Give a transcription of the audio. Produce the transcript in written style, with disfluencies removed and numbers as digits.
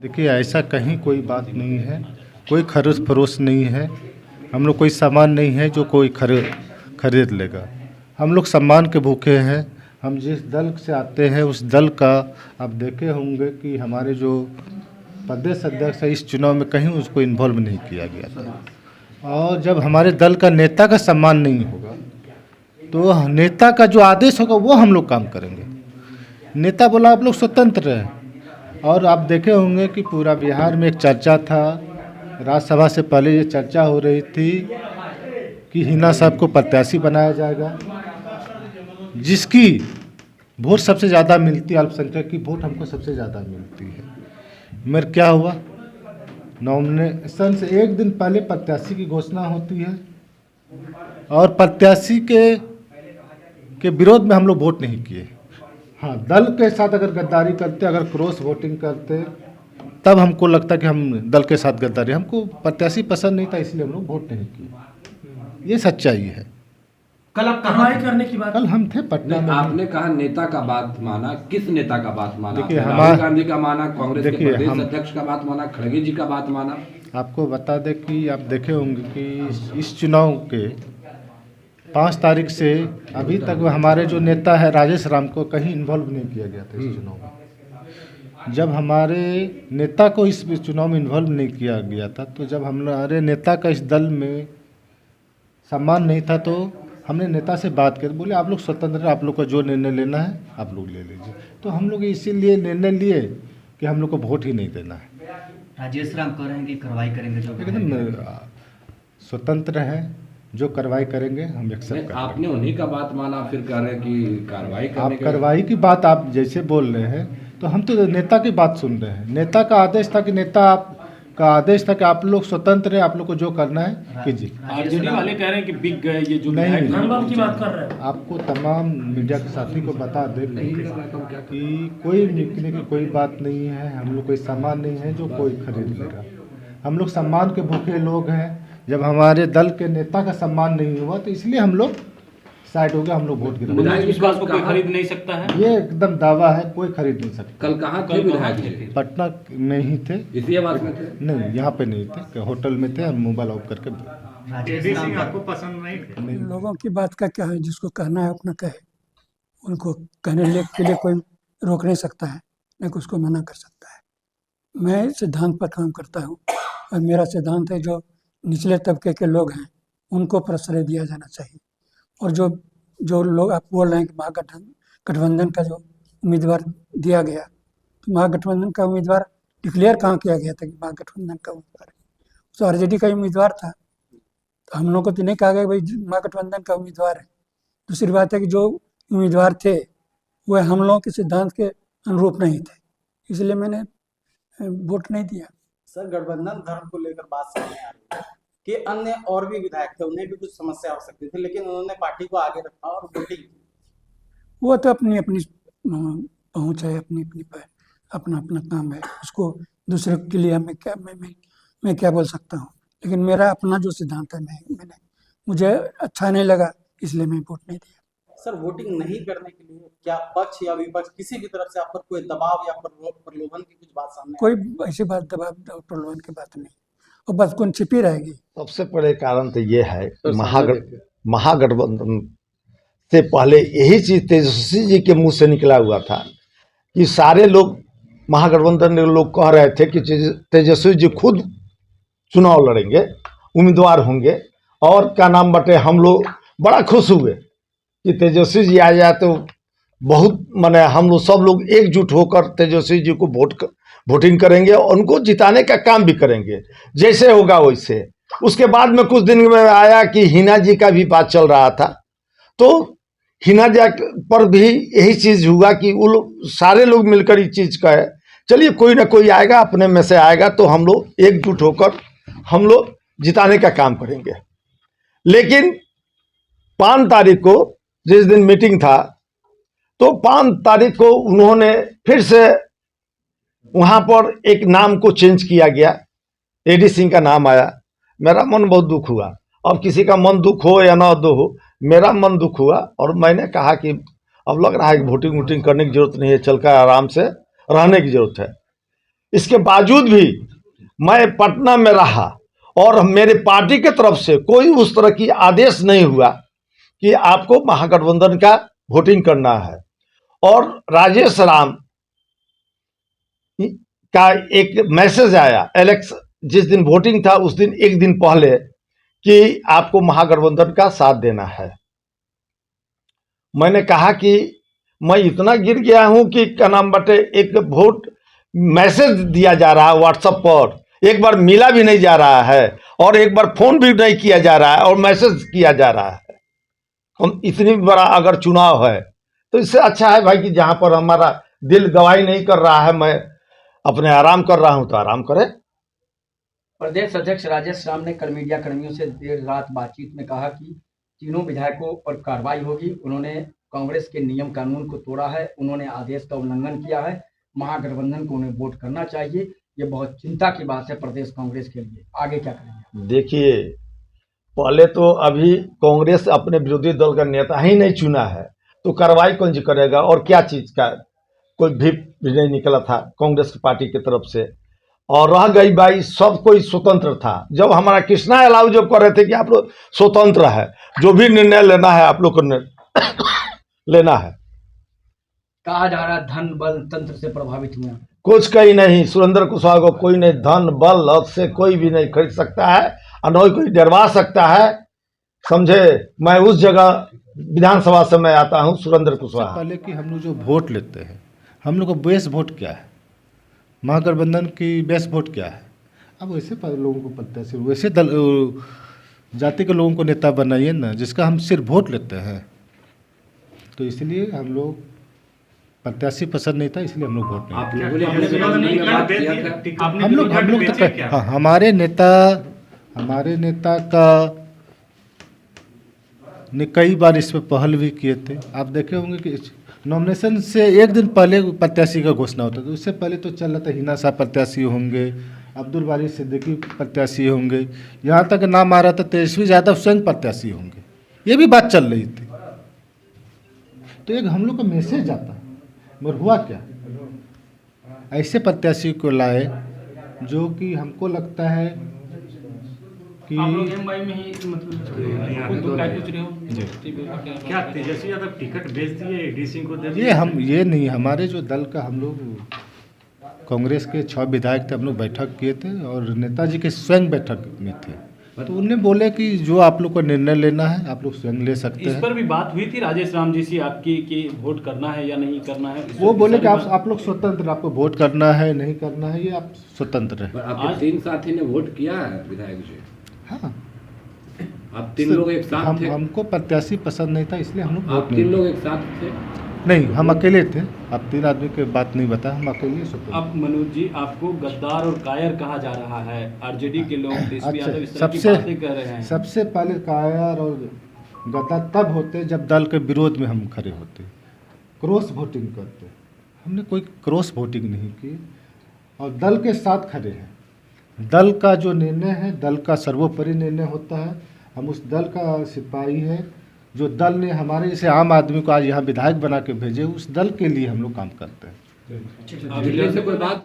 देखिए, ऐसा कहीं कोई बात नहीं है, कोई खरीद फरोख्त नहीं है। हम लोग कोई सामान नहीं है जो कोई खरीद लेगा। हम लोग सम्मान के भूखे हैं। हम जिस दल से आते हैं उस दल का आप देखे होंगे कि हमारे जो प्रदेश अध्यक्ष है इस चुनाव में कहीं उसको इन्वॉल्व नहीं किया गया था। और जब हमारे दल का नेता का सम्मान नहीं होगा तो नेता का जो आदेश होगा वो हम लोग काम करेंगे। नेता बोला आप लोग स्वतंत्र हैं। और आप देखे होंगे कि पूरा बिहार में एक चर्चा था, राज्यसभा से पहले ये चर्चा हो रही थी कि हिना साहब को प्रत्याशी बनाया जाएगा, जिसकी वोट सबसे ज़्यादा मिलती है, अल्पसंख्यक की वोट हमको सबसे ज़्यादा मिलती है। मगर क्या हुआ, नॉमिनेशन से एक दिन पहले प्रत्याशी की घोषणा होती है और प्रत्याशी के विरोध में हम लोग वोट नहीं किए। हाँ, दल के साथ अगर गद्दारी करते, अगर क्रॉस वोटिंग करते, तब हमको लगता कि हम दल के साथ गद्दारी, हमको प्रत्याशी पसंद नहीं था इसलिए हम लोग वोट नहीं किए। ये सच्चाई है। कल आप कार्रवाई करने की बात, कल हम थे पटना में। आपने कहा नेता का बात माना, किस नेता का बात माना? देखिए, राहुल गांधी का माना, कांग्रेस के देखिए, प्रदेश अध्यक्ष का बात माना, खड़गे जी का बात माना? आपको बता दें कि आप देखे होंगे कि इस चुनाव के 5 तारीख से अभी तक हमारे जो नेता है राजेश राम को कहीं इन्वॉल्व नहीं किया गया था इस चुनाव में। जब हमारे नेता को इस चुनाव में इन्वॉल्व नहीं किया गया था, तो जब हमारे नेता का इस दल में सम्मान नहीं था, तो हमने नेता से बात कर बोले आप लोग स्वतंत्र, आप लोग को जो निर्णय लेना है आप लोग ले लीजिए। तो हम लोग इसीलिए निर्णय लिए कि हम लोग को वोट ही नहीं देना है। राजेश राम कह रहे हैं कि कार्रवाई करेंगे, जो एकदम स्वतंत्र है, जो कार्रवाई करेंगे हम एक्सेप्ट करेंगे। आपने उन्हीं का बात माना, फिर कह रहे हैं कि कार्रवाई आप करने कार्रवाई की बात आप जैसे बोल रहे हैं, तो हम तो नेता की बात सुन रहे हैं। नेता का आदेश था कि आप लोग स्वतंत्र हैं, आप लोग को जो करना है कीजिए। आरजेडी वाले कह रहे हैं कि बिक गए ये जो नहीं, धनबाद की बात कर रहे हैं। आपको तमाम मीडिया के साथी को बता दें कि कोई बिकने की कोई बात नहीं है। हम लोग कोई सामान नहीं है जो कोई खरीद लेगा। हम लोग सम्मान के भूखे लोग हैं। जब हमारे दल के नेता का सम्मान नहीं हुआ तो इसलिए हम लोग साइड हो गए, हम लोग वोट गिरा। विधायक विश्वास को कोई खरीद नहीं सकता है, ये एकदम दावा है, कोई खरीद नहीं सकता। कल कहाँ थे विधायक जी? पटना में ही थे, इसी आवास में थे? नहीं यहाँ पे नहीं थे, होटल में थे। हम मोबाइल ऑफ करके राजेश राम आपको पसंद नहीं? लोगों की बात का क्या है, जिसको कहना है अपना कहे। उनको कहने के लिए कोई रोक नहीं सकता है, न कोई उसको मना कर सकता है। मैं सिद्धांत पर काम करता हूँ और मेरा सिद्धांत है जो निचले तबके के लोग हैं उनको प्रश्रय दिया जाना चाहिए। और जो लोग आप बोल रहे हैं कि महागठबंधन का जो उम्मीदवार दिया गया, तो महागठबंधन का उम्मीदवार डिक्लेयर कहाँ किया गया था कि महागठबंधन का उम्मीदवार है? तो आरजेडी का उम्मीदवार था। तो हम लोग को तो नहीं कहा गया भाई महागठबंधन का उम्मीदवार है। दूसरी बात है कि जो उम्मीदवार थे वह हम लोगों के सिद्धांत के अनुरूप नहीं थे, इसलिए मैंने वोट नहीं दिया। सर, गठबंधन धर्म को लेकर बात सामने आ रही है कि अन्य और भी विधायक थे, उन्हें भी कुछ समस्या हो सकती थी, लेकिन उन्होंने पार्टी को आगे रखा और वोटिंग की। वो तो अपनी अपनी पहुँच है, अपना अपना काम है। उसको दूसरे के लिए मैं क्या बोल सकता हूँ। लेकिन मेरा अपना जो सिद्धांत है मुझे अच्छा नहीं लगा, इसलिए मैं वोट नहीं दिया। सर, वोटिंग नहीं करने के लिए क्या पक्ष या विपक्ष किसी भी तरफ से आप पर कोई दबाव या प्रलोभन की कुछ बात सामने? कोई ऐसी बात दबाव प्रलोभन की बात नहीं, और बस कौन छिपी रहेगी। सबसे बड़े कारण तो ये है कि महागठबंधन से पहले यही चीज तेजस्वी जी के मुंह से निकला हुआ था कि सारे लोग महागठबंधन के लोग कह रहे थे कि तेजस्वी जी खुद चुनाव लड़ेंगे, उम्मीदवार होंगे। और क्या नाम बटे, हम लोग बड़ा खुश हुए कि तेजस्वी जी आ जाए तो बहुत माने हम लोग सब लोग एकजुट होकर तेजस्वी जी को वोटिंग करेंगे और उनको जिताने का काम भी करेंगे, जैसे होगा वैसे। उसके बाद में कुछ दिन में आया कि हिना जी का भी बात चल रहा था, तो हिना जी पर भी यही चीज़ हुआ कि वो लोग सारे लोग मिलकर इस चीज़ का है, चलिए कोई ना कोई आएगा, अपने में से आएगा तो हम लोग एकजुट होकर हम लोग जिताने का काम करेंगे। लेकिन 5 तारीख को जिस दिन मीटिंग था, तो 5 तारीख को उन्होंने फिर से वहाँ पर एक नाम को चेंज किया गया, एडी सिंह का नाम आया। मेरा मन बहुत दुख हुआ। अब किसी का मन दुख हो या ना हो, मेरा मन दुख हुआ और मैंने कहा कि अब लग रहा है कि वोटिंग करने की जरूरत नहीं है, चलकर आराम से रहने की जरूरत है। इसके बावजूद भी मैं पटना में रहा और मेरे पार्टी के तरफ से कोई उस तरह की आदेश नहीं हुआ कि आपको महागठबंधन का वोटिंग करना है। और राजेश राम का एक मैसेज आया जिस दिन वोटिंग था उस दिन एक दिन पहले कि आपको महागठबंधन का साथ देना है। मैंने कहा कि मैं इतना गिर गया हूं कि क्या नाम बटे एक वोट मैसेज दिया जा रहा है व्हाट्सएप पर, एक बार मिला भी नहीं जा रहा है और एक बार फोन भी नहीं किया जा रहा है और मैसेज किया जा रहा है। हम इतनी बड़ा अगर चुनाव है तो इससे अच्छा है भाई कि जहां पर हमारा दिल गवाही नहीं कर रहा है, मैं अपने आराम कर रहा हूं तो आराम करें। प्रदेश अध्यक्ष राजेश राम ने कल मीडिया कर्मियों से देर रात बातचीत में कहा कि तीनों विधायकों पर कार्रवाई होगी। उन्होंने कांग्रेस के नियम कानून को तोड़ा है, उन्होंने आदेश का उल्लंघन किया है, महागठबंधन को उन्हें वोट करना चाहिए। ये बहुत चिंता की बात है प्रदेश कांग्रेस के लिए। आगे क्या करेंगे? देखिए, पहले तो अभी कांग्रेस अपने विरोधी दल का नेता ही नहीं चुना है तो कार्रवाई कौन करेगा? और क्या चीज का कोई भी नहीं निकला था कांग्रेस पार्टी की तरफ से। और रह गई भाई, सब कोई स्वतंत्र था। जब हमारा कृष्णा अलाउ जब कर रहे थे कि आप लोग स्वतंत्र है, जो भी निर्णय लेना है आप लोग को लेना है। कहा जा रहा है धन बल तंत्र से प्रभावित हुए। कुछ कहीं नहीं, सुरेंद्र कुशवाहा को कोई नहीं, धन बल से कोई भी नहीं खरीद सकता है और न कोई डरवा सकता है। समझे, मैं उस जगह विधानसभा से मैं आता हूं, सुरेंद्र कुशवाहा। पहले कि हम लोग जो वोट लेते हैं, हम लोग का बेस वोट क्या है, महागठबंधन की बेस वोट क्या है। अब वैसे लोगों को प्रत्याशी, वैसे दल जाति के लोगों को नेता बनाइए ना, जिसका हम सिर्फ वोट लेते हैं। तो इसलिए हम लोग प्रत्याशी पसंद नहीं था, इसलिए हम लोग वोट नहीं। आप लोगों ने अपने विरोध में बात किया था। हम लोग तो हाँ, हमारे नेता का ने कई बार इस पर पहल भी किए थे। आप देखे होंगे कि नॉमिनेशन से एक दिन पहले प्रत्याशी का घोषणा होता था। उससे पहले तो चल रहा था हिना साहब प्रत्याशी होंगे, अब्दुल बारी सिद्दीकी प्रत्याशी होंगे, यहाँ तक नाम आ रहा था तेजस्वी यादव स्वयं प्रत्याशी होंगे। ये भी बात चल रही थी। तो एक हम लोग का मैसेज आता, मगर हुआ क्या, ऐसे प्रत्याशी को लाए जो कि हमको लगता है कि आप लोग एमवाई में ही मतलब पूछ रहे हो क्या तेजस्वी यादव टिकट बेच दिए, डीसी को दे दिए? ये नहीं, हमारे जो दल का हम लोग कांग्रेस के 6 विधायक थे, हम लोग बैठक किए थे और नेताजी के स्वयं बैठक में थे। तो उन्हें बोले कि जो आप लोग को निर्णय लेना है आप लोग स्वयं ले सकते हैं। इस पर भी बात हुई थी राजेश राम जी से आपकी कि वोट करना है या नहीं करना है? वो बोले कि आप लोग स्वतंत्र, आपको वोट करना है नहीं करना है, ये आप स्वतंत्र हैं। आपके 3 साथी ने वोट किया है विधायक जी? हाँ, आप 3 लोग एक साथ थे? हमको प्रत्याशी पसंद नहीं था, इसलिए हम लोग आप 3 लोग एक साथ थे? नहीं, हम अकेले थे। आप 3 आदमी की बात नहीं बता, हम अकेले स्वतंत्र। अब मनोज जी, आपको गद्दार और कायर कहा जा रहा है। आरजेडी के लोग तेजस्वी यादव इस तरह की बातें कर रहे हैं। सबसे पहले कायर और गद्दार तब होते जब दल के विरोध में हम खड़े होते, क्रॉस वोटिंग करते। हमने कोई क्रॉस वोटिंग नहीं की और दल के साथ खड़े हैं। दल का जो निर्णय है, दल का सर्वोपरि निर्णय होता है। हम उस दल का सिपाही है। जो दल ने हमारे जैसे आम आदमी को आज यहाँ विधायक बना के भेजे, उस दल के लिए हम लोग काम करते हैं। दिल्ली से कोई बात